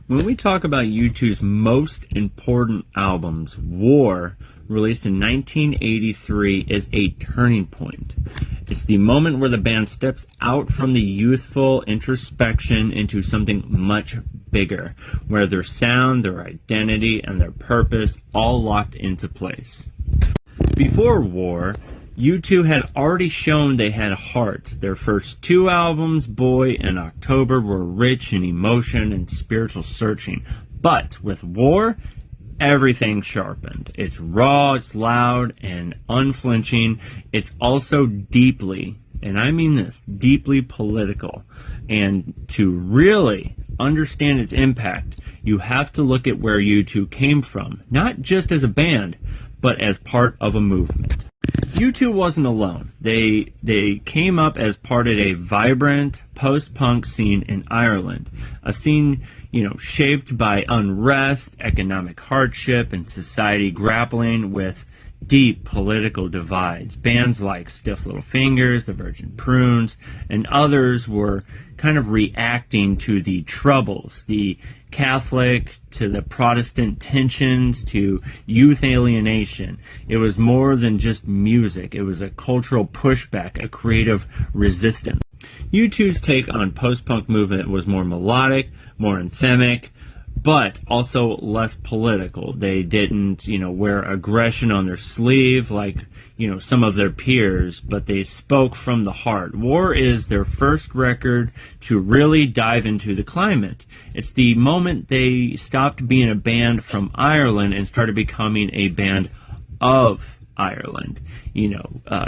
When we talk about U2's most important albums, War, released in 1983, is a turning point. It's the moment where the band steps out from the youthful introspection into something much bigger, where their sound, their identity, and their purpose all locked into place. Before War, U2 had already shown they had heart. Their first two albums, Boy and October, were rich in emotion and spiritual searching. But with War, everything sharpened. It's raw, it's loud, and unflinching. It's also deeply, and I mean this, deeply political. And to really understand its impact, you have to look at where U2 came from, not just as a band, but as part of a movement. U2 wasn't alone. They came up as part of a vibrant post-punk scene in Ireland, a scene, shaped by unrest, economic hardship, and society grappling with deep political divides. Bands like Stiff Little Fingers, the Virgin Prunes, and others were kind of reacting to the troubles, the Catholic to the Protestant tensions to youth alienation. It was more than just music. It was a cultural pushback, a creative resistance. U2's take on post-punk movement was more melodic, more anthemic, but also less political. They didn't, wear aggression on their sleeve like, some of their peers, but they spoke from the heart. War is their first record to really dive into the climate. It's the moment they stopped being a band from Ireland and started becoming a band of Ireland,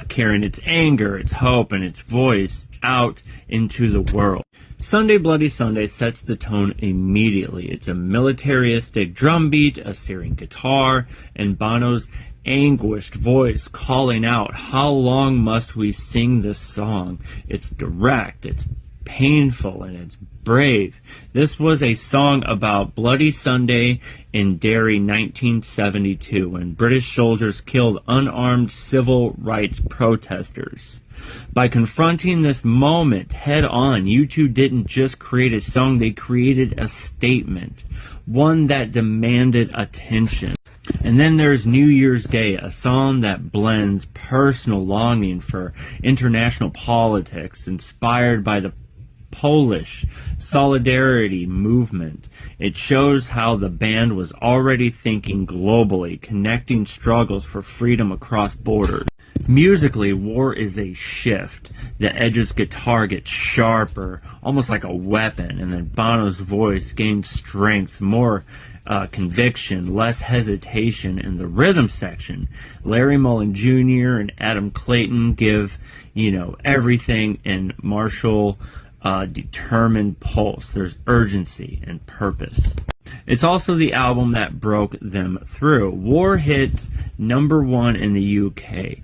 carrying its anger, its hope, and its voice out into the world. Sunday Bloody Sunday sets the tone immediately. It's a militaristic drum beat, a searing guitar, and Bono's anguished voice calling out, "How long must we sing this song?" It's direct, it's painful, and it's brave. This was a song about Bloody Sunday in Derry, 1972, when British soldiers killed unarmed civil rights protesters. By confronting this moment head on, U2 didn't just create a song, they created a statement, one that demanded attention. And then there's New Year's Day, a song that blends personal longing for international politics, inspired by the Polish solidarity movement. It shows how the band was already thinking globally, connecting struggles for freedom across borders. Musically, War is a shift. The Edge's guitar gets sharper, almost like a weapon, and then Bono's voice gains strength, more conviction, less hesitation in the rhythm section. Larry Mullen Jr. and Adam Clayton give, everything, and Marshall determined pulse. There's urgency and purpose. It's also the album that broke them through. War hit #1 in the UK.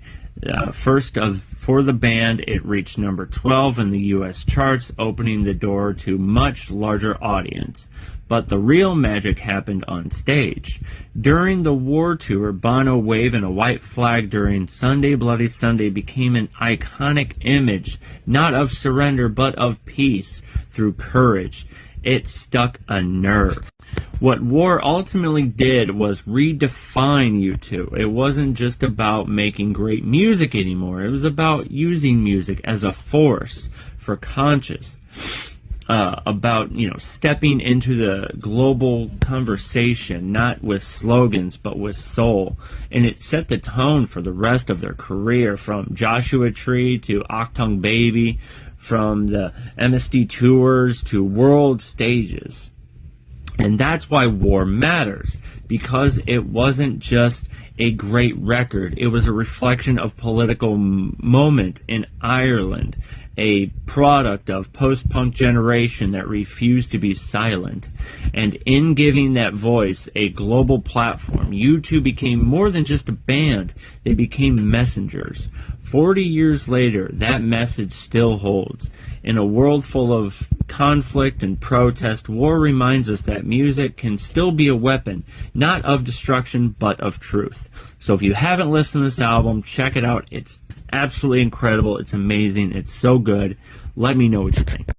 For the band, it reached number 12 in the US charts, opening the door to much larger audience. But the real magic happened on stage. During the War tour, Bono waving a white flag during Sunday Bloody Sunday became an iconic image, not of surrender, but of peace through courage. It struck a nerve. What War ultimately did was redefine U2. It wasn't just about making great music anymore. It was about using music as a force for conscience. About stepping into the global conversation, not with slogans but with soul, and it set the tone for the rest of their career, from Joshua Tree to Achtung Baby, from the MST tours to world stages. And that's why War matters, because it wasn't just a great record. It was a reflection of political moment in Ireland, a product of post-punk generation that refused to be silent. And in giving that voice a global platform, U2 became more than just a band. They became messengers. 40 years later, that message still holds. In a world full of conflict and protest, War reminds us that music can still be a weapon, not of destruction, but of truth. So if you haven't listened to this album, check it out. It's absolutely incredible. It's amazing. It's so good. Let me know what you think.